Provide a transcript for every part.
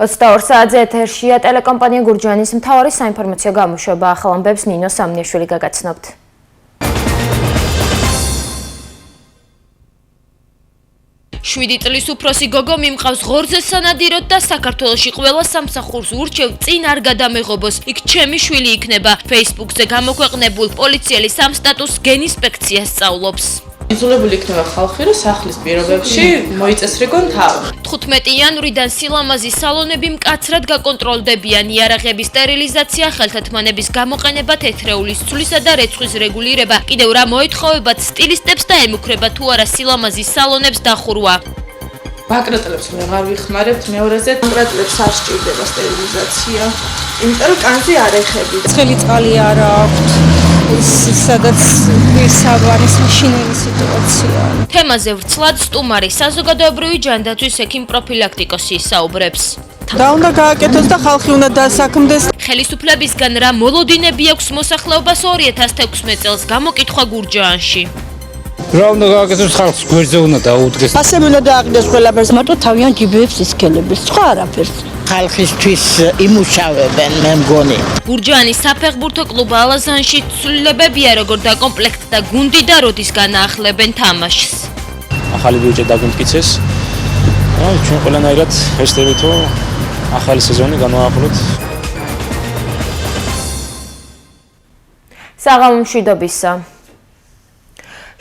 22 საათზე ეთერშია ტელეკომპანია გურჯაანის მთავარი საინფორმაციო გამოშვება. ახალ ამბებს ნინო სამნიაშვილი გაგაცნობთ. შვიდი წლის უფროსი გოგო მიმყავს ღორზე სანადიროდ და საქართველოში ყველა სამსახურს ურჩევ წინ არ გადამეღობოს. იქ ჩემი შვილი იქნება. Facebook-ზე გამოქვეყნებულ პოლიციელის ამ სტატუსს გენინსპექცია სწავლობს. იძულებული იქნება ხალხი, რომ სახლის პირობებში მოიწესრიგონ თავი. 15 იანვრიდან სილამაზის სალონები მკაცრად გაკონტროლდებიან. იარაღების სტერილიზაცია, ხელთათმანების გამოყენება, თეთრეულის ცვლისა და რეცხვის რეგულირება. კიდევ რა მოეთხოვებათ სტილისტებს და ემუქრება თუ არა სილამაზის სალონებს დახურვა. ბაკრატელებს ვეღარ ვიხმარებთ მეორეზე. ბაკრატელებს არ სჭირდება სტერილიზაცია, იმიტომ რომ კანზე არ ეხები. ცხელი წყალი არ აქვს. სადაც ვირსავარის მაშინელი სიტუაცია. თემაზე ვრცლად სტუმარი საზოგადოებრივი ჯანდაცვის ექიმ პროფილაქტიკოსი საუბრებს. და უნდა გააკეთოს და ხალხი უნდა დასაქმდეს. ხელისუფლებისგან რა მოლოდინები აქვს მოსახლეობას 2016 წელს გამოკითხვა გურჯაანში. რა უნდა გააკეთოს ხალხს გვერდზე უნდა დაუდგეს. ასევე უნდა დააყენოს ყველაფერს, მარტო თავიანთ ჯიბეებს ისქელებს, სხვა არაფერს. ხალხისთვის იმუშავებენ, მე მგონი. გურჯაანის საფეხბურთო კლუბ ალაზანში ცვლილებებია როგორ დაკომპლექტდა გუნდი და როდის განაახლებენ თამაშს. ახალი ბიუჯეტი დაგვიმტკიცეს. ჩვენ ყველანაირად ვეცდებით, რომ ახალი სეზონი განვაახლოთ. საღამო მშვიდობისა.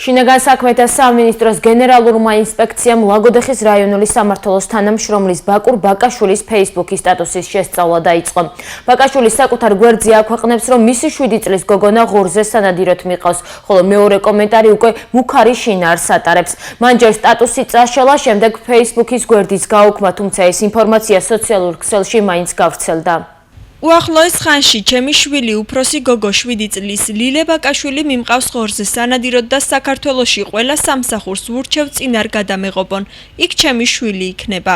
შინაგან საქმეთა სამინისტროს გენერალურმა ინსპექციამ ლაგოდეხის რაიონული სამმართველოს თანამშრომლის ბაკურ ბაკაშვილის Facebook-ის სტატუსის შესწავლა დაიწყო. ბაკაშვილი საკუთარ გვერდზე აქვეყნებს, რომ მისი 7 წლის გოგონა ღორზე სანადიროდ მიყავს, ხოლო მეორე კომენტარი უკვე მუქარი შინაარსს ატარებს. მან ჯერ სტატუსი წაშალა, შემდეგ Facebook-ის გვერდის გაუქმა, თუმცა ეს ინფორმაცია სოციალურ ქსელში მაინც გავრცელდა. უახლოეს ხანში ჩემი შვილი უფროსი გოგო 7 წლის ლილე ბაკაშვილი მიმყავს ღორზე სანადიროდ და საქართველოში ყველა სამსახურს ურჩევ წინ არ გადამეღობონ. იქ ჩემი შვილი იქნება.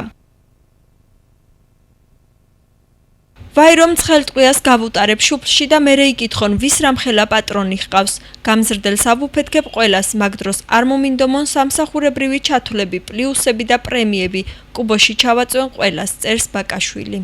ვაი რომ ცხელტყვიას გავუტარებ შუბლში და მერე იკითხონ ვის რამხელა პატრონი ჰყავს. გამზრდელს ავუფეთქებ ყველას, მაგ დროს არ მომინდომონ სამსახურებრივი ჩათვლები, პლუსები და პრემიები. კუბოში ჩავაწვენ ყველას, წერს ბაკაშვილი.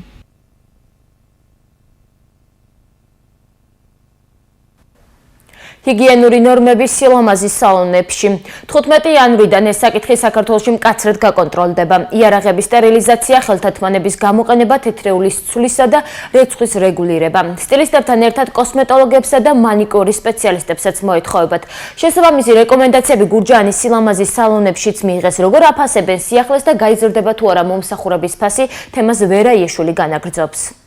ჰიგიენური ნორმების სილამაზის სალონებში. 15 იანვრიდან ეს საკითხი საქართველოში მკაცრად გაკონტროლდება. იარაღების სტერილიზაცია, ხელთათმანების გამოყენება, თეთრეულის ცვლისა და რეცხვის რეგულირება. სტილისტებთან ერთად კოსმეტოლოგებსა და მანიკურის სპეციალისტებსაც მოეთხოვებათ. შესაბამისი რეკომენდაციები გურჯაანის სილამაზის სალონებშიც მიიღეს, როგორ აფასებენ სიახლეს და გაიზრდება თუ არა მომსახურების ფასი, თემას ვერა იეშვილი განაგრძობს.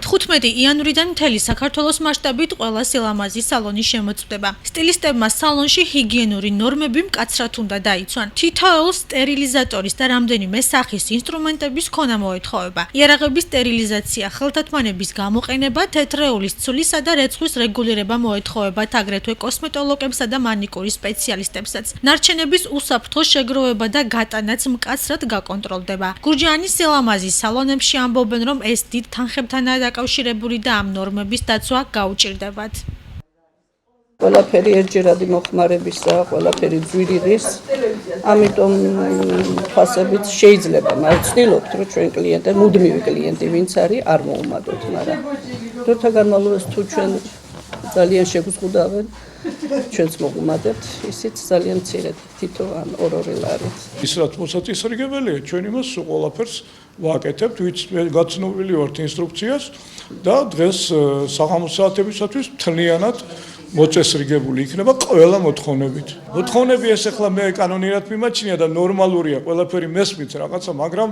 15 იანვრიდან მთელი საქართველოს მასშტაბით ყველა სილამაზის სალონი შემოწმდება. სტილისტებმა სალონში ჰიგიენური ნორმები მკაცრად უნდა დაიცვან. თითოეულ სტერილიზატორის და რამდენიმე სახის ინსტრუმენტების ქონა მოეთხოვება. იარაღების სტერილიზაცია, ხელთათმანების გამოყენება, თეთრეულის ცვლისა და რეცხვის რეგულირება მოეთხოვებათ აგრეთვე კოსმეტოლოგებსა და მანიკურის სპეციალისტებსაც. ნარჩენების უსაფრთხო შეგროვება და გატანაც მკაცრად გაკონტროლდება. გურჯაანის სილამაზის სალონებში ამბობენ, რომ ეს დიდ თანხებთანაა დაკავშირებული და ამ ნორმების დაცვა გაუჭირდებათ. ყველაფერი ერთჯერადი მოხმარებისა, ყველაფერი ძვირიღის, ამიტომ ფასებით შეიძლება, მაგრამ ვცდილობთ, რომ ჩვენ კლიენტები, მუდმივი კლიენტი ვინც არის, არ მოუმატოთ, მაგრამ დროთა განმავლობაში თუ ჩვენ ძალიან შეგუზღუდავენ, ჩვენც მოუმატებთ, ისიც ძალიან მცირედ, თითო ან ორ-ორი ლარით. ის რაც მოსაწესრიგებელია, ჩვენ იმას ყველაფერს ვაკეთებთ, ვიც გაცნობილი ვართ ინსტრუქციას და დღეს საღამო საათებისათვის მთლიანად მოწესრიგებული იქნება ყველა მოთხოვნებით. მოთხოვნები ეს ახლა მე კანონიერად მიმაჩნია და ნორმალურია, ყველაფერი მესმით რაღაცა, მაგრამ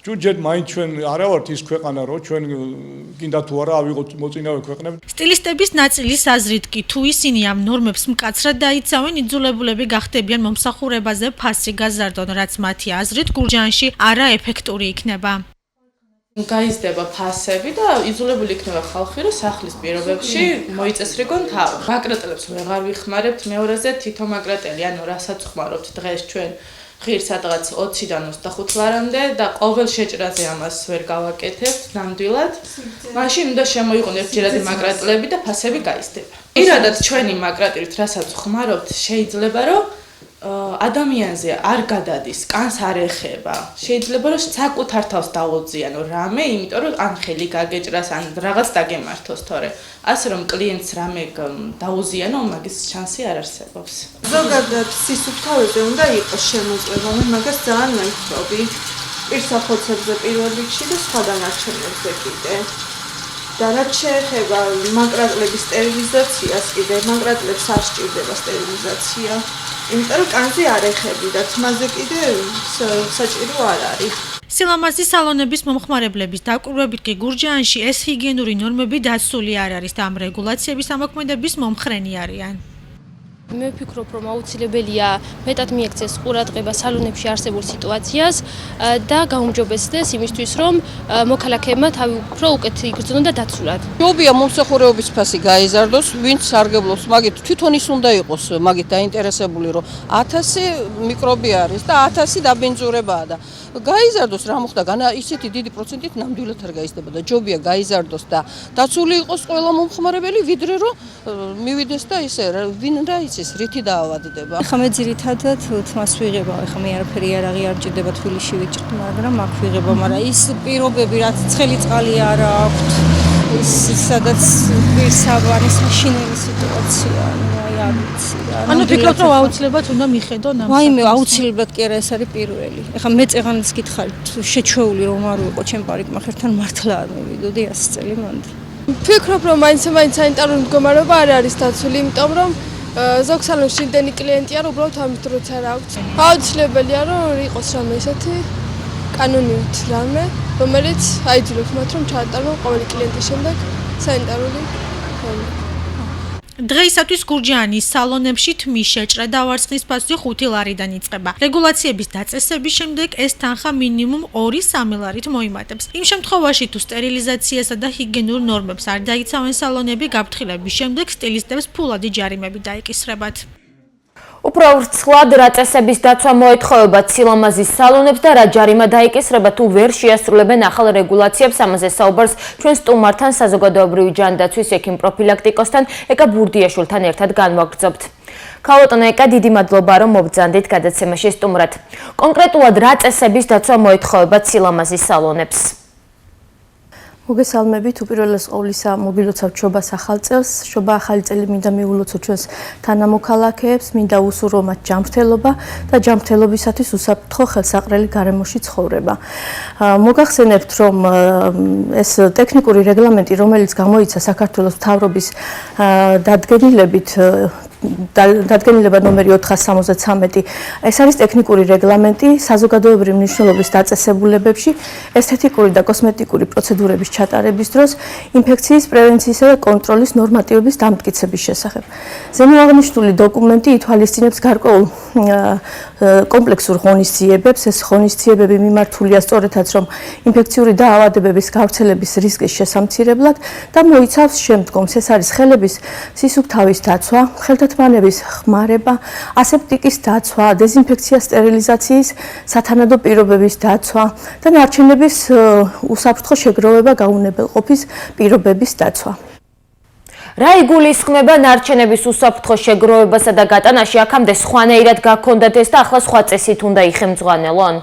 ჯერ მაინც ჩვენ არა ვართ ის ქვეყანა, რომ ჩვენ კიდე თუ არა ავიღოთ მოწინავე ქვეყნები. სტილისტების ნაწილის აზრით კი თუ ისინი ამ ნორმებს მკაცრად დაიცავენ, იძულებულები გახდებიან მომსახურებაზე ფასი გაზარდონ, რაც მათი აზრით გურჯაანში არაეფექტური იქნება. გაიზრდება ფასები და იძულებული იქნება ხალხი, რომ სახლის პირობებში მოიწესრიგონ თავი. ბაკრატელებს ვეღარ ვიხმარებთ მეორეზე, თითო ბაკრატელი, ანუ რასაც ხმარობთ დღეს ჩვენ ღირს სადღაც 20-დან 25 ლარამდე და ყოველ შეჭრაზე ამას ვერ გავაკეთებთ ნამდვილად. მაშინ უნდა შემოიღონ ერთჯერადი ბაკრატელები და ფასები გაიზრდება. პირადად ჩვენი ბაკრატელით, რასაც ხმარობთ, შეიძლება რომ ადამიანზე არ გადადის, კანს არ ეხება. შეიძლება რომ საკუთარ თავს დაუძიანო რამე, იმიტომ რომ ან ხელი გაგეჭრას, ან რაღაც დაგემართოს, თორე ასე რომ კლიენტს რამე დაუზიანო, მაგის შანსი არ არსებობს. ზოგადად სისუფთავეზე უნდა იყოს შემოწმება, მე მაგას ძალიან მემხრობი. პირსახოცებზე პირველ რიგში და სხვა დანარჩენებზე კიდე. და რაც შეეხება მაკრატლების სტერილიზაციას კიდე, მაკრატლებს არ სჭირდება სტერილიზაცია. იმიტომ რომ კანზე არ ეხები და თმაზე კიდე საჭირო არ არის. სილამაზის სალონების მომხმარებლების დაკვირვებით კი გურჯაანში ეს ჰიგიენური ნორმები დაცული არ არის და ამ რეგულაციების ამოქმედების მომხრენი არიან. მე ვფიქრობ, რომ აუცილებელია მეტად მიექცეს ყურადღება სალონებში არსებულ სიტუაციას და გაუმჯობესდეს იმისთვის, რომ მოქალაქეებმა თავი უფრო უკეთ იგრძნონ და დაცულად. ჯობია მომსახურების ფასი გაიზარდოს, ვინც სარგებლობს, მაგით თვითონ ის უნდა იყოს მაგით დაინტერესებული, რომ 1000 მიკრობი არის და 1000 დაბინძურებაა და გაიზარდოს რა მოხდა, ისეთი დიდი პროცენტით ნამდვილად არ გაიზრდება და ჯობია გაიზარდოს და დაცული იყოს ყველა მომხმარებელი, ვიდრე რომ მივიდეს და ისე ვინ რა იცის, რითი დაავადდება. ახლა მე ძირითადად თმას ვიღება, ახლა მე არაფერი არ აღიარჯდება თბილისში ვიჭრდი, მაგრამ აქ ვიღება, მაგრამ ის პირობები, რაც ცხელი წყალი არ აქვს, ის სადაც პირსაბანის მაშინელი სიტუაცია, აი არ ვიცი. ანუ ფიქრობთ, რომ აუცილებლად უნდა მიხედონ ამ ვაიმე, აუცილებლად კი არა, ეს არის პირველი. ახლა მე წეღანაც გითხარით, შეჩვეული რომ არ ვიყო ჩემ პარიკმახერთან მართლა არ მივიდოდი 100 წელი მანდა. ვფიქრობ, რომ მაინც სანიტარული მდგომარეობა არ არის დაცული, იმიტომ რომ ზოგ სალონში იმდენი კლიენტია, რომ უბრალოდ ამით დროც არ აქვს. აუცილებელია, რომ იყოს რამე ესეთი კანონივით რამე, რომელიც აიძულებს მათ, რომ ჩაატარონ ყოველი კლიენტის შემდეგ სანიტარული რამე. დღეისათვის გურჯაანის სალონებში თმის შეჭრა და ვარცხნის ფასი 5 ლარიდან იწყება. რეგულაციების დაწესების შემდეგ ეს თანხა მინიმუმ 2-3 ლარით მოიმატებს. იმ შემთხვევაში თუ სტერილიზაციასა და ჰიგიენურ ნორმებს არ დაიცავენ სალონები, გაფრთხილების შემდეგ სტილისტებს ფულადი ჯარიმები დაეკისრებათ. უფრო ვრცლად რა წესების დაცვა მოეთხოვებათ სილამაზის სალონებს და რა ჯარიმა დაიკისრება თუ ვერ შეასრულებენ ახალ რეგულაციებს, ამაზე საუბარს ჩვენ სტუმართან საზოგადოებრივი ჯანდაცვის ექიმ პროფილაქტიკოსთან ეკა ბურდიაშვილთან ერთად განვაგრძობთ. ქალბატონო ეკა, დიდი მადლობა რომ მობრძანდით გადაცემაში სტუმრად. კონკრეტულად რა წესების დაცვა მოეთხოვებათ სილამაზის სალონებს? მოგესალმებით, უპირველეს ყოვლისა მოგილოცავთ შობას ახალ წელს. შობა ახალი წელი მინდა მიულოცოთ ჩვენს თანამოქალაქეებს, მინდა უსურვო მათ ჯანმრთელობა და ჯანმრთელობისათვის უსაფრთხო ხელსაყრელი გარემოში ცხოვრება. მოგახსენებთ, რომ ეს ტექნიკური რეგლამენტი, რომელიც გამოიცა საქართველოს მთავრობის დადგენილებით დადგენილება ნომერი 473, ეს არის ტექნიკური რეგლამენტი საზოგადოებრივი მნიშვნელობის დაწესებულებებში ესთეტიკური და კოსმეტიკური პროცედურების ჩატარების დროს ინფექციის პრევენციისა და კონტროლის ნორმატივების დამტკიცების შესახებ. ზემოაღნიშნული დოკუმენტი ითვალისწინებს გარკვეულ კომპლექსურ ღონისძიებებს. ეს ღონისძიებები მიმართულია სწორედაც, რომ ინფექციური დაავადებების გავრცელების რისკის შესამცირებლად და მოიცავს შემდგომს. ეს არის ხელების სისუფთავის დაცვა, ხელთათმანების ხმარება, ასეპტიკის დაცვა, დეზინფექცია, სტერილიზაციის სათანადო პირობების დაცვა და ნარჩენების უსაფრთხო შეგროვება, გაუნებელყოფის პირობების დაცვა. რა იგულისხმება ნარჩენების უსაფრთხო შეგროვებასა და გატანაში? აქამდე სხვანაირად გაქონდათ ეს და ახლა სხვა წესით უნდა იხემძღვანელონ?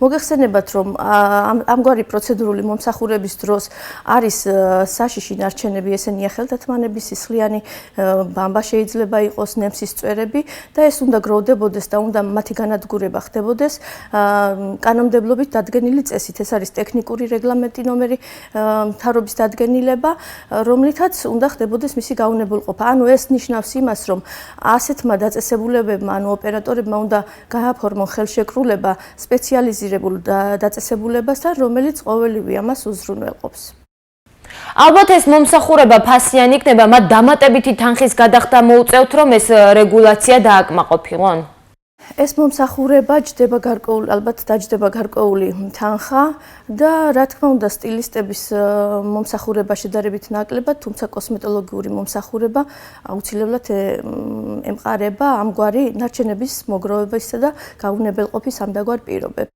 მოგეხსენებათ, რომ ამგვარი პროცედურული მომსახურების დროს არის საშიში ნარჩენები, ესენია ხელთათმანები, სისხლიანი ბამბა შეიძლება იყოს, ნემსის წვერები და ეს უნდა გროვდებოდეს და უნდა მათი განადგურება ხდებოდეს კანონმდებლობით დადგენილი წესით. ეს არის ტექნიკური რეგლამენტი ნომერი მთავრობის დადგენილება, რომლითაც უნდა ხდებოდეს მისი გაუნებელყოფა. ანუ ეს ნიშნავს იმას, რომ ასეთმა დაწესებულებებმა, ანუ ოპერატორებმა უნდა გააფორმონ ხელშეკრულება სპეციალიზირებული დაწესებულებასთან, რომელიც ყოველივე ამას უზრუნველყოფს. ალბათ ეს მომსახურება ფასიანი იქნება, მათ დამატებითი თანხის გადახდა მოუწევთ, რომ ეს რეგულაცია დააკმაყოფილონ? ეს მომსახურება ჯდება გარკვეული, ალბათ დაჯდება გარკვეული თანხა და რა თქმა უნდა სტილისტების მომსახურება შედარებით ნაკლებად, თუმცა კოსმეტოლოგიური მომსახურება აუცილებლად ემყარება ამგვარი ნარჩენების მოგროვებისა და გაუნებელყოფის ამდაგვარ პირობებს.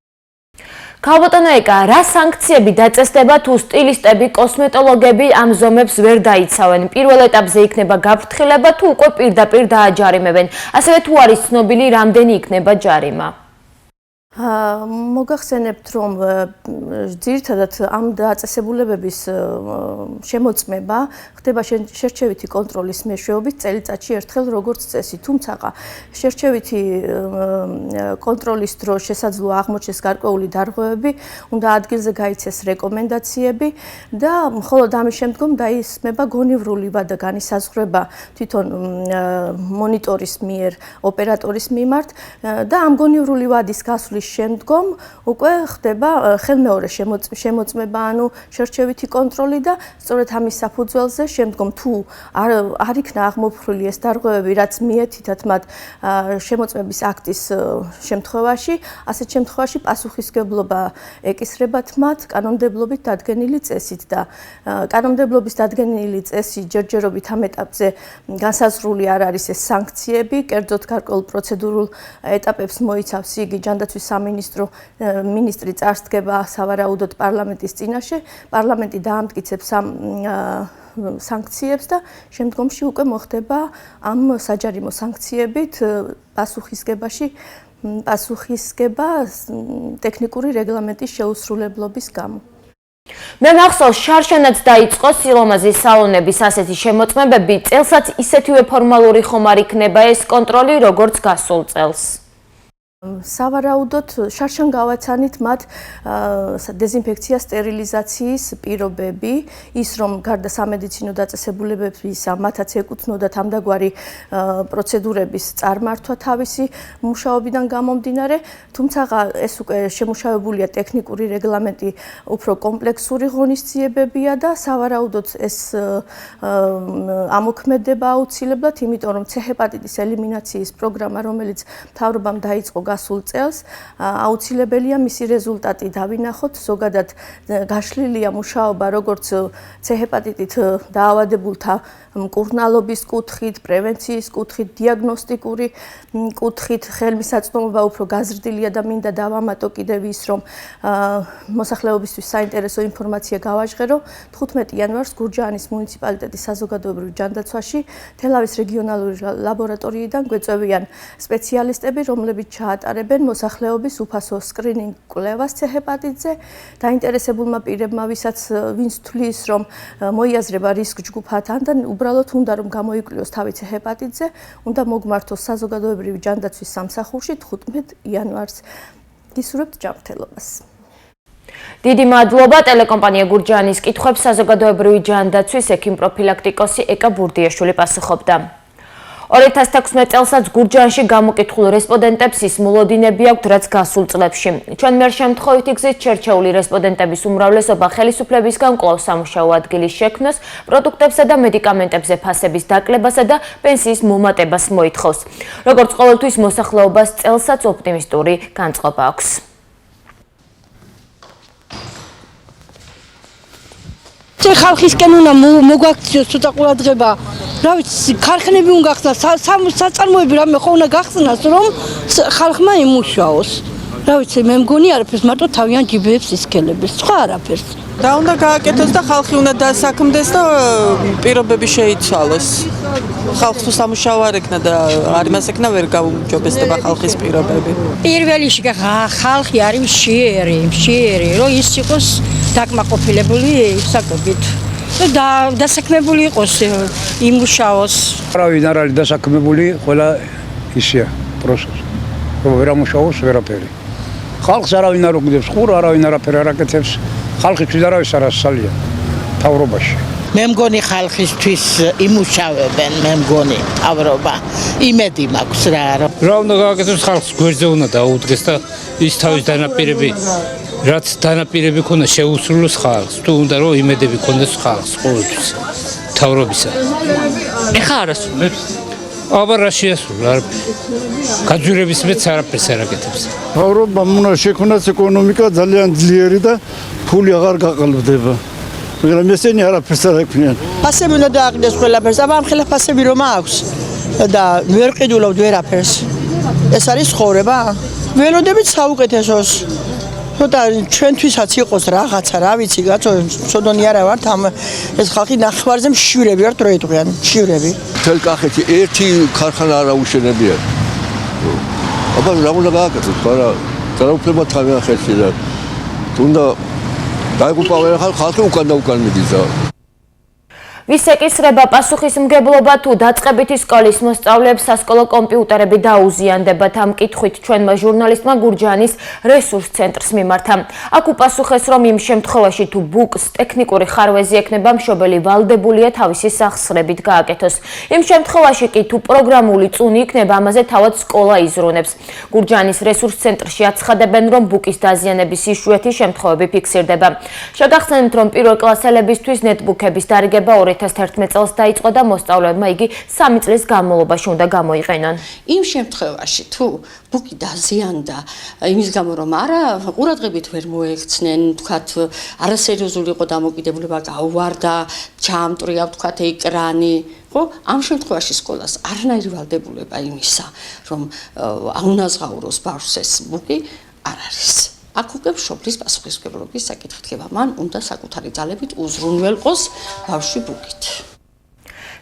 ქალბატონო ეკა, რა სანქციები დაწესდება თუ სტილისტები, კოსმეტოლოგები ამ ზომებს ვერ დაიცავენ? პირველ ეტაპზე იქნება გაფრთხილება თუ უკვე პირდაპირ დააჯარიმებენ? ასევე თუ არის ცნობილი, რამდენი იქნება ჯარიმა? მოგახსენებთ, რომ ძირითადად ამ დაწესებულებების შემოწმება ხდება შერჩევითი კონტროლის მეშვეობით წელიწადში ერთხელ როგორც წესი. თუმცა შერჩევითი კონტროლის დროს შესაძლოა აღმოჩნდეს გარკვეული დარღვევები, უნდა ადგილზე გაიცეს რეკომენდაციები და მხოლოდ ამის შემდგომ დაისმება გონივრული ვადა განისაზღვრება თვითონ მონიტორის მიერ, ოპერატორის მიმართ და ამ გონივრული ვადის გასვლის შემდგომ უკვე ხდება ხელმეორე შემოწმება, ანუ შერჩევითი კონტროლი და სწორედ ამის საფუძველზე შემდგომ თუ არ იქნა აღმოფხვრილი ეს დარღვევები, რაც მიეთითათ მათ შემოწმების აქტის შემთხვევაში, ასეთ შემთხვევაში პასუხისმგებლობა ეკისრებათ მათ კანონმდებლობით დადგენილი წესით და კანონმდებლობის დადგენილი წესი ჯერჯერობით ამ ეტაპზე განსაზღვრული არ არის ეს სანქციები, კერძოდ გარკვეულ პროცედურულ ეტაპებს მოიცავს იგი ჯანდაცვის სამინისტრი წარსდგება სავარაუდოდ პარლამენტის წინაშე, პარლამენტი დაამტკიცებს ამ სანქციებს და შემდგომში უკვე მოხდება ამ საჯარიმო სანქციებით პასუხისგება ტექნიკური რეგლამენტის შეუსრულებლობის გამო. მე მახსოვს, შარშანაც დაიწყო სილამაზის სალონების ასეთი შემოწმებები, წელსაც ისეთივე ფორმალური ხომ არ იქნება ეს კონტროლი, როგორც გასულ წელს? სავარაუდოდ შარშან გავაცანით მათ დეზინფექცია სტერილიზაციის პირობები, ის რომ გარდა სამედიცინო დაწესებულებებისა მათაც ეკუთვნოდათ ამდაგვარი პროცედურების წარმართვა თავისი მუშაობიდან გამომდინარე, თუმცა ეს უკვე შემუშავებულია ტექნიკური რეგლამენტი უფრო კომპლექსური ღონისძიებებია და სავარაუდოდ ეს ამოქმედება აუცილებლად, იმიტომ რომ C-ჰეპატიტის ელიმინაციის პროგრამა, რომელიც მთავრობამ დაიწყო გასულ წელს, აუცილებელია მისი რეზულტატი დავინახოთ. ზოგადად გაშლილია მუშაობა როგორც C-ჰეპატიტით დაავადებულთა მკურნალობის კუთხით, პრევენციის კუთხით, დიაგნოსტიკური კუთხით, ხელმისაწვდომობა უფრო გაზრდილია და მინდა დავამატო კიდევ ის, რომ მოსახლეობისთვის საინტერესო ინფორმაცია გავაჟღერო. 15 იანვარს გურჯაანის მუნიციპალიტეტის საზოგადოებრივ ჯანდაცვაში თელავის რეგიონალური ლაბორატორიიდან გვეწევიან სპეციალისტები, რომლებიც ჩაატარებენ მოსახლეობის უფასო სკრინინგ კვლევას C-ჰეპატიტზე. დაინტერესებულმა პირებმა, ვინც თვლის, რომ მოიაზრება რისკ ჯგუფთან და უბრალოდ უნდა რომ გამოიკვლიოს თავი C-ჰეპატიტზე, უნდა მოგმართოს საზოგადოებრივი ჯანდაცვის სამსახურში 15 იანვარს. გისურვებთ ჯანმრთელობას. დიდი მადლობა. ტელეკომპანია გურჯაანის კითხვებს საზოგადოებრივი ჯანდაცვის ექიმ-პროფილაქტიკოსი ეკა ბურდიაშვილი პასუხობდა. 2016 წელსაც გურჯაანში გამოკითხულ რესპონდენტებს ის მოლოდინები აქვთ, რაც გასულ წლებში. ჩვენ მიერ შემთხვევითი გზით შერჩეული რესპონდენტების უმრავლესობა ხელისუფლებისგან კვლავ სამუშაო ადგილის შექმნას, პროდუქტებსა და მედიკამენტებზე ფასების დაკლებასა და პენსიის მომატებას მოითხოვს. როგორც ყოველთვის მოსახლეობას წელსაც ოპტიმისტური განწყობა აქვს. ხალხისკენ უნდა მოგვაქციოს ცოტა ყურადღება. რა ვიცი, ქარხნები უნდა გახსნას, საწარმოები რამე ხო უნდა გახსნას, რომ ხალხმა იმუშაოს. რა ვიცი, მე მგონი არაფერს, მარტო თავიანთ ჯიბეებს ისქელებს, სხვა არაფერს. და უნდა გააკეთოს და ხალხი უნდა დასაქმდეს და პირობები შეიცვალოს. ხალხს თუ სამუშაო არ ექნა და არ იმას ექნა, ვერ გაუმჯობესდება ხალხის პირობები. პირველი ხალხი არის მშიერი, რომ ის იყოს დაკმაყოფილებული საკუთრებით. და დასაქმებული იყოს იმუშაოს. არავინ არ არის დასაქმებული, ყველა ისეა პროცესი. რომ ვერ ამუშაოს ვერაფერი. ხალხს არავინ არ უგდებს ხურ, არავინ არაფერი არ აკეთებს. ხალხისთვის არავის არ ასალია თავრობაში. მე მგონი ხალხისთვის იმუშავებენ, მე მგონი თავრობა. იმედი მაქვს რა. რა უნდა გააკეთოს ხალხს გვერდზე უნდა დაუდგეს და ის თავის დანაპირები რაც დანაპირები ქონდა შეუსრულოს ხალხს. თუ უნდა რომ იმედები ქონდეს ხალხს ყოველთვის თავრობისა. ეხა არასრულებს. აბა რა შეასრულა? გაძვირების მეც არაფერს არ აკეთებს. თავრობამ უნდა შექმნას ეკონომიკა ძალიან ძლიერი და ფული აღარ გაყალბდება. მაგრამ ესენი არაფერს არ აკეთებენ. ფასები უნდა დააყენოს ყველაფერს, აბა ამ ხელა ფასები რომ აქვს და ვერ ყიდულობთ ვერაფერს. ეს არის ცხოვრება? ველოდებით საუკეთესოს. ცოტა ჩვენთვისაც იყოს რაღაცა, რა ვიცი, კაცო, ცოდონი არა ვართ ამ ეს ხალხი ნახევარზე მშვიდები ვართ დროედღიან, მშვიდები. თელ კახეთი ერთი ქარხანა არ აუშენებია. აბა რა უნდა გააკეთოს, არა, ძალაუფლება თავიანთ ხელში და თუნდა დაიგუპავენ ხალხი უკან და უკან მიდის და ვის ეკისრება პასუხისმგებლობა თუ დაწყებითი სკოლის მოსწავლეებს სასკოლო კომპიუტერები დაუზიანდებათ ამ კითხვით ჩვენმა ჟურნალისტმა გურჯაანის რესურს ცენტრს მიმართა. აქ უპასუხეს, რომ იმ შემთხვევაში თუ ბუკს ტექნიკური ხარვეზი ექნება, მშობელი ვალდებულია თავისი სახსრებით გააკეთოს. იმ შემთხვევაში კი თუ პროგრამული წუნი იქნება, ამაზე თავად სკოლა იზრუნებს. გურჯაანის რესურს ცენტრში აცხადებენ, რომ ბუკის დაზიანების იშვიათი შემთხვევები ფიქსირდება. შეგახსენებთ, რომ პირველ კლასელებისთვის ნეტბუქების დარიგება 2011 წელს დაიწყო და მოსწავლეებმა იგი 3 წლის განმავლობაში უნდა გამოიყენონ. იმ შემთხვევაში თუ ბუკი დაზიანდა იმის გამო რომ არა ყურადღებით ვერ მოექცნენ, თქვათ არასერიოზული იყო დამოკიდებულება, გაუვარდა, ჩაამტრია თქვათ ეკრანი, ხო? ამ შემთხვევაში სკოლას არანაირი ვალდებულება იმისა, რომ აუნაზღაუროს ბავშვს ეს ბუკი არ არის. აქ უკვე მშობლის პასუხისმგებლობის საკითხი დგება. მან უნდა საკუთარი ძალებით უზრუნველყოს ბავშვი ბუკით.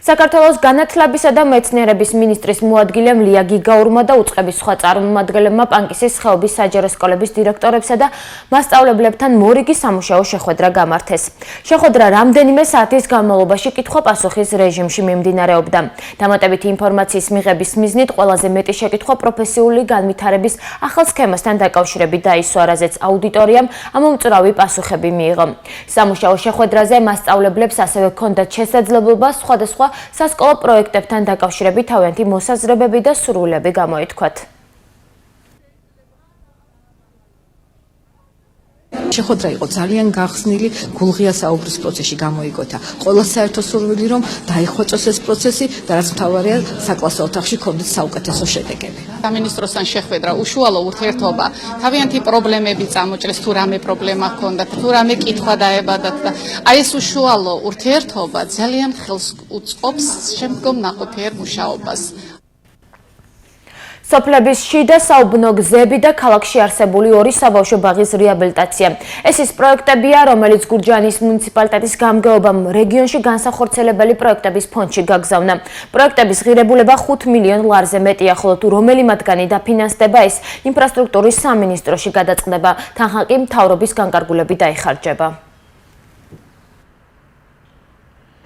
საქართველოს განათლებისა და მეცნიერების მინისტრის მოადგილემ ლია გიგაურმა და უწყების სხვა წარმომადგენლებმა პანკისის ხეობის საჯარო სკოლების დირექტორებსა და მასწავლებლებთან მორიგი სამუშაო შეხვედრა გამართეს. შეხვედრა რამდენიმე საათის განმავლობაში კითხვა-პასუხის რეჟიმში მიმდინარეობდა. დამატებითი ინფორმაციის მიღების მიზნით ყველაზე მეტი შეკითხვა პროფესიული განვითარების ახალ სქემასთან დაკავშირებით დაისვა, რაზეც აუდიტორიამ ამომწურავი პასუხები მიიღო. სამუშაო შეხვედრაზე მასწავლებლებს ასევე ჰქონდათ შესაძლებლობა სხვადასხვა სასკოლო პროექტებთან დაკავშირებით თავიანთი მოსაზრებები და სურვილები გამოითქვათ. შეხვედრა იყო ძალიან გახსნილი, გულღია საუბრის პროცესში გამოიკვეთა. ყველა საერთო სურვილი რომ დაიხვეწოს ეს პროცესი და რაც მთავარია, საკლასო ოთახში ქონდეს საუკეთესო შედეგები. სამინისტროსთან შეხვედრა უშუალო ურთიერთობა, თავიანთი პრობლემები წამოჭრეს, თუ რამე პრობლემა ჰქონდათ, თუ რამე კითხვა დაებადათ და აი ეს უშუალო ურთიერთობა ძალიან ხელს უწყობს შემდგომ ნაყოფიერ მუშაობას. სოფლების შიდა საუბნო გზები და ქალაქში არსებული 2 საბავშვო ბაღის რეაბილიტაცია. ეს ის პროექტებია, რომელიც გურჯაანის მუნიციპალიტეტის გამგეობამ რეგიონში განსახორციელებელი პროექტების ფონდში გაგზავნა. პროექტების ღირებულება 5 მილიონ ლარზე მეტია, ხოლო თუ რომელი მათგანი დაფინანსდება, ეს ინფრასტრუქტურის სამინისტროში გადაწყდება, თანხა კი მთავრობის განკარგულებით დაიხარჯება.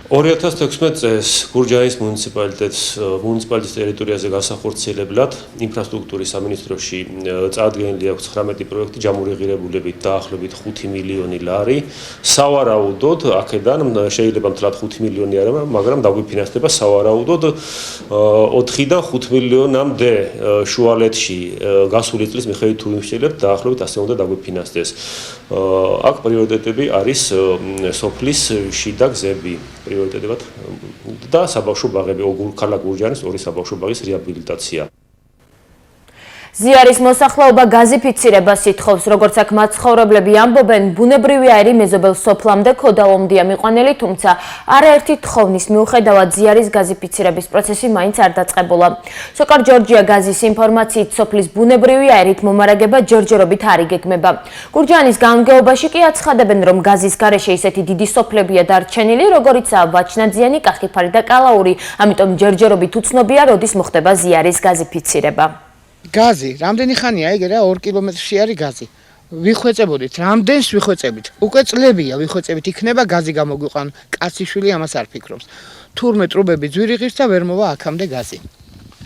2016 წელს გურჯაანის მუნიციპალიტეტის ტერიტორიაზე განსახორციელებლად ინფრასტრუქტურის სამინისტროში წარდგენილი აქვს 19 პროექტი ჯამური ღირებულებით დაახლოებით 5 მილიონი ლარი. სავარაუდოდ აქედან შეიძლება მთლად 5 მილიონი არა, მაგრამ დაგვიფინანსდება სავარაუდოდ 4-დან 5 მილიონამდე შუალედში გასული წლის მიხედვით თუ ვიმსჯელებთ, დაახლოებით ასე უნდა დაგვიფინანსდეს. აქ პრიორიტეტები არის სოფლის შიდა გზები. პრიორიტეტებად და საბავშვო ბაღები, ქალაქ გურჯაანის 2 საბავშვო ბაღის რეაბილიტაცია. ზიარის მოსახლეობა გაზიფიცირებას ითხოვს, როგორც აქ მაცხოვრებლები ამბობენ, ბუნებრივი აირი მეზობელ სოფლამდე ქოდალომდეა მიყვანილი, თუმცა არაერთი თხოვნის მიუხედავად ზიარის გაზიფიცირების პროცესი მაინც არ დაწყებულა. სოკარ ჯორჯია გაზის ინფორმაციით, სოფლის ბუნებრივი აირით მომარაგება ჯერჯერობით არ იგეგმება. გურჯაანის გამგეობაში კი აცხადებენ, რომ გაზის გარეშე ისეთი დიდი სოფლებია დარჩენილი, როგორიცაა ვაჩნაძიანი, კახიფარი და კალაური, ამიტომ ჯერჯერობით უცნობია, როდის მოხდება ზიარის გაზიფიცირება. გაზი, რამდენი ხანია ეგ რა 2 კილომეტრში არის გაზი. ვიხვეწებოდით, რამდენს ვიხვეწებით. უკვე წლებია ვიხვეწებით, იქნება გაზი გამოგვიყან. კაციშვილი ამას არ ფიქრობს. თურმე ტრუბები ძვირიღებს და ვერ მოვა აქამდე გაზი.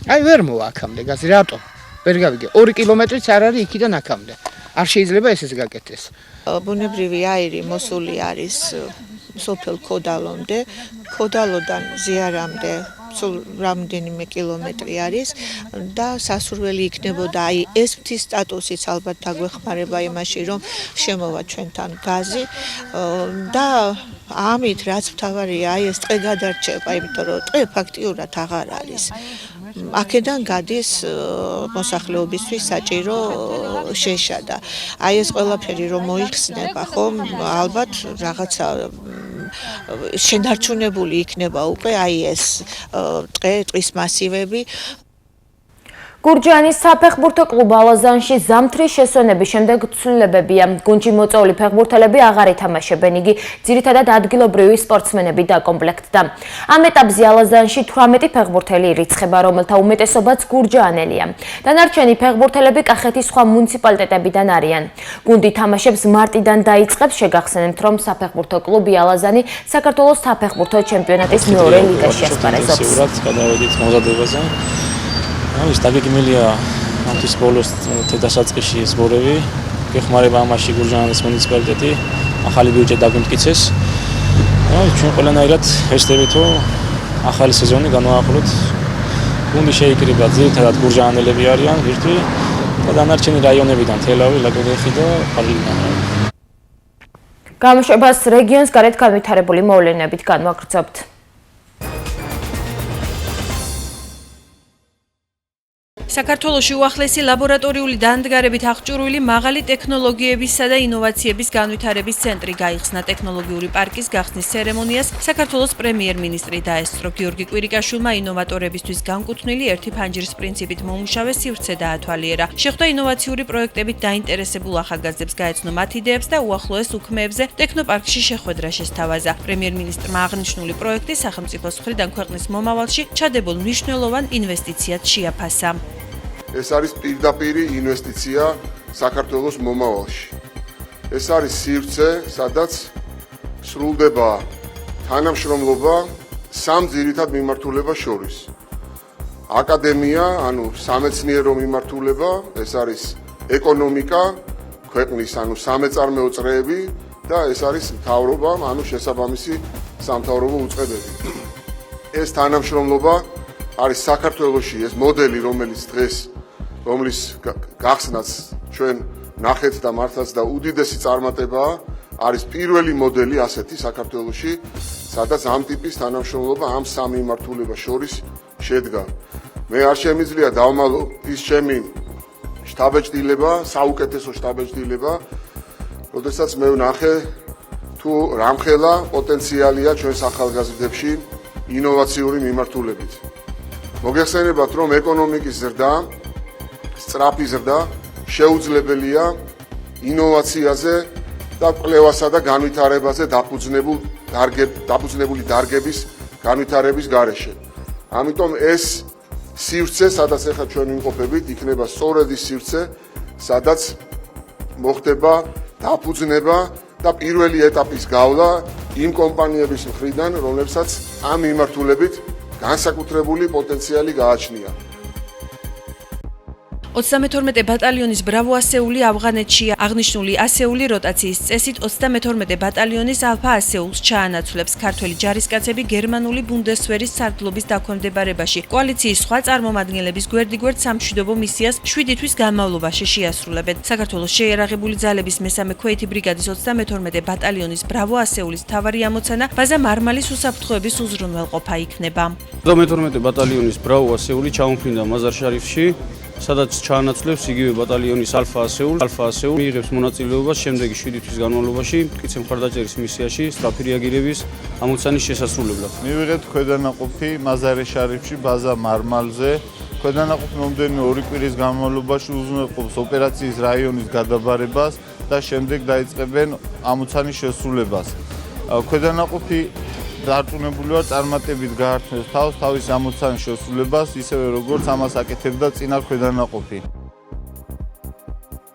აი ვერ მოვა აქამდე გაზი, რატო? ვერ გავიგე. 2 კილომეტრიც არ არის იქიდან აქამდე. არ შეიძლება ესეც გაკეთდეს. ბუნებრივი აირი მოსული არის სოფელ ქოდალომდე, ქოდალოდან ზიარამდე სულ რამდენიმე კილომეტრი არის და სასურველი იქნებოდა აი ეს მთის სტატუსიც ალბათ დაგვეხმარება იმაში რომ შემოვა ჩვენთან გაზი და ამით რაც მთავარია აი ეს ტყე გადარჩება, იმიტომ რომ ტყე ფაქტიურად აღარ არის. აქედან გადის მოსახლეობისთვის საჭირო შეშა და აი ეს ყველაფერი რომ მოიხსნება ხომ ალბათ რაღაცა შენარჩუნებული იქნება უკვე აი ეს ტყის მასივები. გურჯაანის საფეხბურთო კლუბ ალაზანში ზამთრის შესვენების შემდეგ ცვლილებებია. გუნდში მოწვეული ფეხბურთელები აღარ ითამაშებენ, იგი ძირითადად ადგილობრივი სპორტსმენები დაკომპლექტდა. ამ ეტაპზე ალაზანში 18 ფეხბურთელი ირიცხება, რომელთა უმეტესობაც გურჯაანელია. დანარჩენი ფეხბურთელები კახეთის სხვა მუნიციპალიტეტებიდან არიან. გუნდი თამაშებს მარტიდან დაიწყებს, შეგახსენებთ, რომ საფეხბურთო კლუბი ალაზანი საქართველოს საფეხბურთო ჩემპიონატის მეორე ლიგაში ასპარეზობს. ის დაგეგმილია ამის ბოლოს თედასაწყისში სბორები, გეხმარება ამაში გურჯაანის მუნიციპალიტეტი, ახალი ბიუჯეტი დაგვიმტკიცეს. ჩვენ ყველანაირად ვეცდებით, რომ ახალი სეზონი განვაახლოთ. გუნდი შეიკრიბა ძირითადად გურჯაანელები არიან, ვირთვი და დანარჩენი რაიონებიდან თელავი, ლაგოდეხი და პარლიდან. გამოშვებას რეგიონს გარეთ განვითარებული მოვლენებით განვაგრძობთ. საქართველოში უახლესი ლაბორატორიული დანადგარებით აღჭურვილი მაღალი ტექნოლოგიებისა და ინოვაციების განვითარების ცენტრი გაიხსნა. ტექნოლოგიური პარკის გახსნის ცერემონიას საქართველოს პრემიერ-მინისტრი დაესწრო. გიორგი კვირიკაშვილმა ინოვატორებისთვის განკუთვნილი ერთი ფანჯრის პრინციპით მომუშავე სივრცე დაათვალიერა. შეხვდა ინოვაციური პროექტებით დაინტერესებულ ახალგაზრდებს, გაეცნო მათ იდეებს და უახლოეს უქმეებზე ტექნოპარკში შეხვედრა შესთავაზა. პრემიერ-მინისტრმა აღნიშნული პროექტი სახელმწიფოს მხრიდან ქვეყნის მომავალში ჩადებულ მნიშვნელოვან ინვესტიციად შეაფასა. ეს არის პირდაპირი ინვესტიცია საქართველოს მომავალში. ეს არის სივრცე, სადაც სრულდება თანამშრომლობა სამ ძირითად მიმართულებას შორის. აკადემია, ანუ სამეცნიერო მიმართულება, ეს არის ეკონომიკა, ქვეყნის, ანუ სამეწარმეო წრეები და ეს არის მთავრობა, ანუ შესაბამისი სამთავრობო უწყებები. ეს თანამშრომლობა არის საქართველოში ეს მოდელი, რომლის გახსნაც ჩვენ ნახეთ და მართლაც და უდიდესი წარმატებაა, არის პირველი მოდელი ასეთი საქართველოში, სადაც ამ ტიპის თანამშრომლობა ამ სამ მიმართულებას შორის შედგა. მე არ შემიძლია დავმალო ის ჩემი შტაბ-ჭდილება, საუკეთესო შტაბ-ჭდილება, როდესაც მე ვნახე თუ რამხელა პოტენციალია ჩვენს ახალგაზრდებში ინოვაციური მიმართულებით. მოგეხსენებათ, რომ ეკონომიკის ზრდა, სწრაფი ზრდა შეუძლებელია ინოვაციაზე და კვლევასა და განვითარებაზე დაფუძნებული დარგების განვითარების გარეშე. ამიტომ ეს სივრცე, სადაც ახლა ჩვენ ვიმყოფებით, იქნება სწორედ ის სივრცე, სადაც მოხდება დაფუძნება და პირველი ეტაპის გავლა იმ კომპანიების მხრიდან, რომლებსაც ამ მიმართულებით განსაკუთრებული პოტენციალი გააჩნია. 32 ბატალიონის ბრავო ასეული ავღანეთშია. აღნიშნული ასეული როტაციის წესით 32 ბატალიონის ალფა ასეულს ჩაანაცვლებს. ქართველი ჯარისკაცები გერმანული ბუნდესვერის სარდლობის დაქვემდებარებაში კოალიციის სხვა წარმომადგენლების გვერდიგვერდ სამშვიდობო მისიას 7 თვის განმავლობაში შეასრულებენ. საქართველოს შეიარაღებული ძალების მესამე ქვეითი ბრიგადის 32 ბატალიონის ბრავო ასეულის მთავარი ამოცანა ბაზა მარმალის უსაფრთხოების უზრუნველყოფა იქნება. 32 ბატალიონის ბრავო ასეული ჩაუმფრინდა მაზარ-შარიფში, სადაც ჩაანაცვლებს იგივე ბატალიონის ალფა ასეული მიიღებს მონაწილეობას შემდეგი 7 თვის განმავლობაში მტკიცე მხარდაჭერის მისიაში სწრაფი რეაგირების ამოცანის შესასრულებლად. მივიღეთ ქვედანაყოფი მაზარ-შარიფში ბაზა მარმალზე. ქვედანაყოფი მომდევნო 2 კვირის განმავლობაში უზრუნველყოფს ოპერაციის რაიონის გადაბარებას და შემდეგ დაიწყებენ ამოცანის შესრულებას. ქვედანაყოფი დარწმუნებული ვარ წარმატებით გაართმევს თავის ამოცანის შესრულებას, ისევე როგორც ამას აკეთებდა წინა ქვედანაყოფი.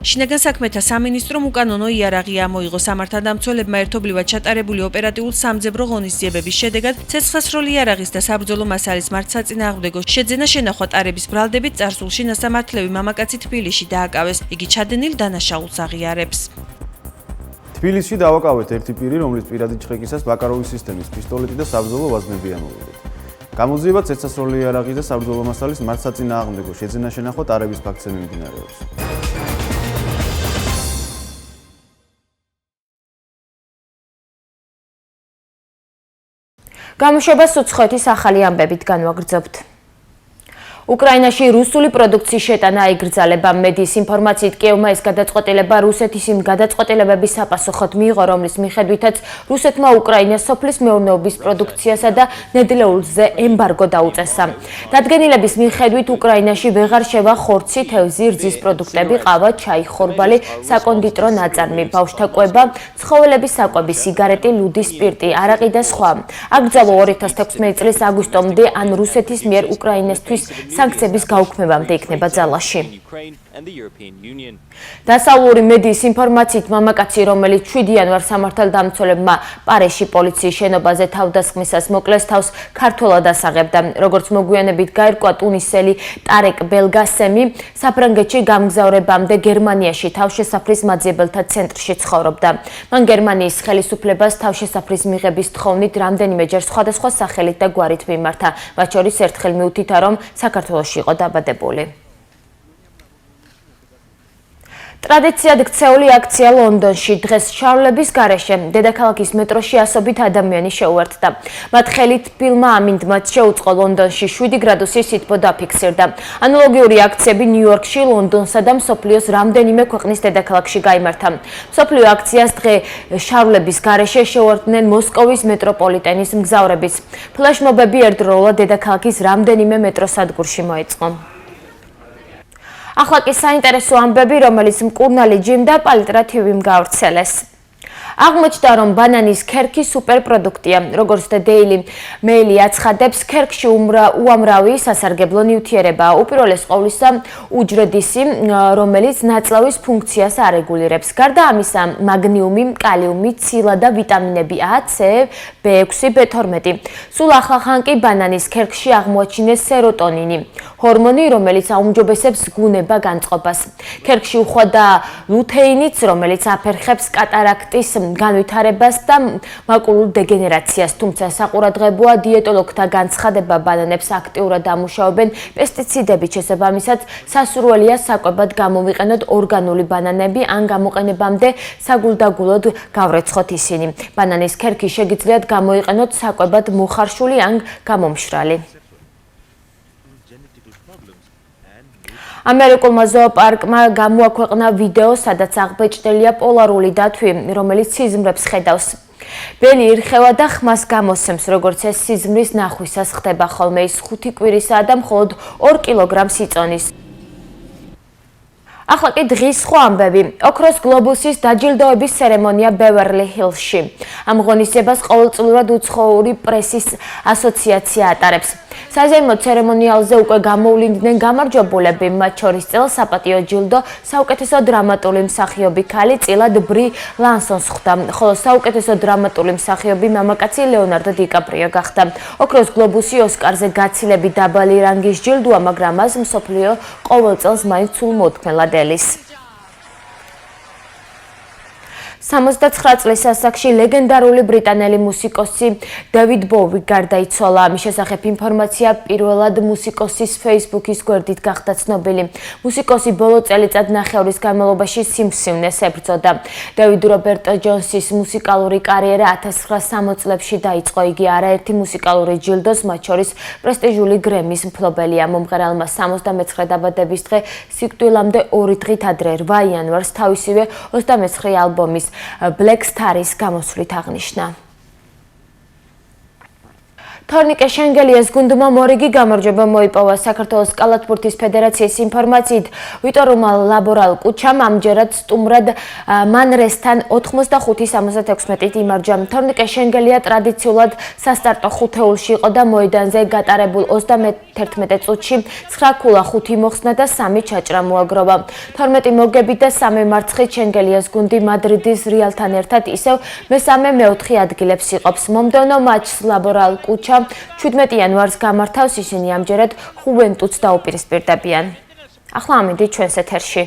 შინაგან საქმეთა სამინისტრომ უკანონო იარაღი ამოიღო. სამართალდამცველებმა ერთობლივად ჩატარებული ოპერატიულ სამძებრო ღონისძიებების შედეგად ცეცხლსასროლი იარაღის და საბრძოლო მასალის მართლსაწინააღმდეგო შეძენა შენახვა ტარების ბრალდებით წარსულში ნასამართლები მამაკაცი თბილისში დააკავეს. იგი ჩადენილ დანაშაულს აღიარებს. თბილისში დავაკავეთ ერთი პირი, რომლის პირადი ჩხეკისას ბაკაროვის სისტემის პისტოლეტი და საბრძოლო ვაზნები ამოვიღეთ. გამოძიება ცეცხლსასროლი იარაღის და საბრძოლო მასალის მართლსაწინააღმდეგო შეძენა შენახვა ტარების ფაქტზე მიმდინარეობს. გამოშვებას უცხოეთის ახალი ამბებით განვაგრძობთ. უკრაინაში რუსული პროდუქციის შეტანა აიგრძალება. მედიის ინფორმაციით კიევმა ეს გადაწყვეტილება რუსეთის იმ გადაწყვეტილებების საპასუხოდ მიიღო, რომლის მიხედვითაც რუსეთმა უკრაინას სოფლის მეურნეობის პროდუქციასა და ნედლეულზე ემბარგო დაუწესა. დადგენილების მიხედვით უკრაინაში ვეღარ შევა ხორცი, თევზი, რძის პროდუქტები, ყავა, ჩაი, ხორბალი, საკონდიტრო ნაწარმი, ბავშვთა კვება, ცხოველების საკვები, სიგარეტი, ლუდი, სპირტი, არაყი და სხვა. აკრძალვა 2016 წლის აგვისტომდე ან რუსეთის მიერ უკრაინასთვის სანქციების გაუქმებამდე იქნება ძალაში. დასავლური მედიის ინფორმაციით მამაკაცი, რომელიც 7 იანვარს სამართალდამცველებმა პარიზში პოლიციის შენობაზე თავდასხმისას მოკლეს, თავს ქართველად ასაღებდა. როგორც მოგვიანებით გაირკვა, ტუნისელი ტარეკ ბელგასემი საფრანგეთში გამგზავრებამდე გერმანიაში თავშესაფრის მაძიებელთა ცენტრში ცხოვრობდა. მან გერმანიის ხელისუფლებას თავშესაფრის მიღების თხოვნით რამდენიმეჯერ სხვადასხვა სახელით და გვარით მიმართა, მათ შორის ერთხელ მიუთითა, რომ საქართველოში იყო დაბადებული. ტრადიციად ქცეული აქცია ლონდონში. დღეს შარლების გარეშე დედაქალაქის მეტროში ასობით ადამიანი შეუერთდა. მათ ხელით ფილმა ამინდმაც შეუწყო ლონდონში 7 გრადუსის სითბო დაფიქსირდა. ანალოგიური აქციები ნიუ-იორკში, ლონდონსა და მსოფლიოს რამდენიმე ქვეყნის დედაქალაქში გაიმართა. მსოფლიო აქციას დღე შარლების გარეშე შეუერთდნენ მოსკოვის მეტროპოლიტენის მგზავრებიც. ფლეშმობები ერთდროულად დედაქალაქის რამდენიმე მეტროსადგურში მოეწყო. ახლა კი საინტერესო ამბები, რომელიც მკურნალი ჯიმ და პალიტრა TV-მ გავრცელეს. აღმოჩნდა, რომ ბანანის ქერქი სუპერპროდუქტია. როგორც The Daily Mail აცხადებს, ქერქში უამრავი სასარგებლო ნივთიერებაა. უპირველეს ყოვლისა, უჯრედისი, რომელიც ნაწლავის ფუნქციას არეგულირებს. გარდა ამისა, მაგნიუმი, კალიუმი, ცილა და ვიტამინები A, C, B6, B12. სულ ახლახან კი ბანანის ქერქში აღმოაჩინეს სეროტონინი, ჰორმონი, რომელიც აუმჯობესებს გუნება განწყობას. ქერქში უხვადა ლუთეინიც, რომელიც აფერხებს კატარაქტის განვითარებას და მაკულურ დეგენერაციას, თუმცა საყურადღებოა დიეტოლოგთა განცხადება, ბანანებს აქტიურად ამუშავებენ პესტიციდებით, შესაბამისად სასურველია საკვებად გამოვიყენოთ ორგანული ბანანები, ან გამოყენებამდე საგულდაგულოდ გავრეცხოთ ისინი. ბანანის ქერქი შეგიძლიათ გამოიყენოთ საკვებად მოხარშული ან გამომშრალი. ამერიკულმა ზოოპარკმა გამოაქვეყნა ვიდეო, სადაც აღბეჭდელია პოლარული დათვი, რომელიც სიზმრებს ხედავს. ბელი ირხევა და ხმას გამოსცემს, როგორც ეს სიზმრის ნახვისას ხდება ხოლმე. ის 5 კვირისაა და მხოლოდ 2 კილოგრამს იწონის. ახლა კი დღის სხვა ამბები. ოქროს გლობუსის დაჯილდოების ცერემონია ბევერლი ჰილსში. ამ ღონისძიებას ყოველწლიურად უცხოური პრესის ასოციაცია ატარებს. საზეიმო ცერემონიალზე უკვე გამოვლინდნენ გამარჯვებულები, მათ შორის წელს საპატიო ჯილდო საუკეთესო დრამატული მსახიობი ქალი წილად ბრი ლანსონს ხვდა, ხოლო საუკეთესო დრამატული მსახიობი მამაკაცი ლეონარდო დიკაპრიო გახდა. ოქროს გლობუსი ოსკარზე გაცილებით დაბალი რანგის ჯილდოა, მაგრამ მას მსოფლიო ყოველ წელს მაინც სულ მოუთმენლად ელის. 79 წლის ასაკში ლეგენდარული ბრიტანელი მუსიკოსი დევიდ ბოვი გარდაიცვალა. ამის შესახებ ინფორმაცია პირველად მუსიკოსის Facebook-ის გვერდით გახდა ცნობილი. მუსიკოსი ბოლო წელიწად-ნახევრის განმავლობაში სიმსივნეს ებრძოდა. დევიდ რობერტ ჯონსის მუსიკალური კარიერა 1960 წლებში დაიწყო. იგი არაერთი მუსიკალური ჯილდოს, მათ შორის პრესტიჟული გრემის მფლობელია. მომღერალმა 79 დაბადების დღე სიკვდილამდე 2 დღით ადრე 8 იანვარს თავისივე 29 ალბომის Black Star-ის გამოსვლით აღნიშნა. თორნიკე შენგელიას გუნდმა მორიგი გამარჯვება მოიპოვა. საქართველოს კალათბურთის ფედერაციის ინფორმაციით, ვიტორუმა ლაბორალ კუჩამ ამჯერად სტუმრად მანრესთან 85-76-ით იმარჯვა. თორნიკე შენგელია ტრადიციულად სასტარტო ხუთეულში იყო და მოედანზე გატარებულ 31 წუთში 9 ქულა, 5 მოხსნა და 3 ჩაჭრა მოაგროვა. 12 მოგებით და 3 მარცხით შენგელიას გუნდი მადრიდის რეალთან ერთად ისევ მესამე-მეოთხე ადგილებს იყოფს. მომდევნო მატჩს ლაბორალ კუჩა 17 იანვარს გამართავს, ისინი ამჯერად ხუვენტუსს დაუპირისპირდებიან. ახლა ამით ჩვენს ეთერში.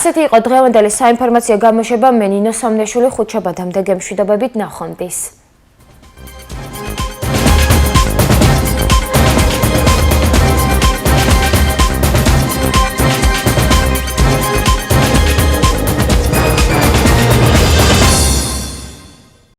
ასეთი იყო დღევანდელი საინფორმაციო გამოშვება. მე ნინო სამნეშვილი, ხუთშაბათამდე გემშვიდობებით, ნახვამდის.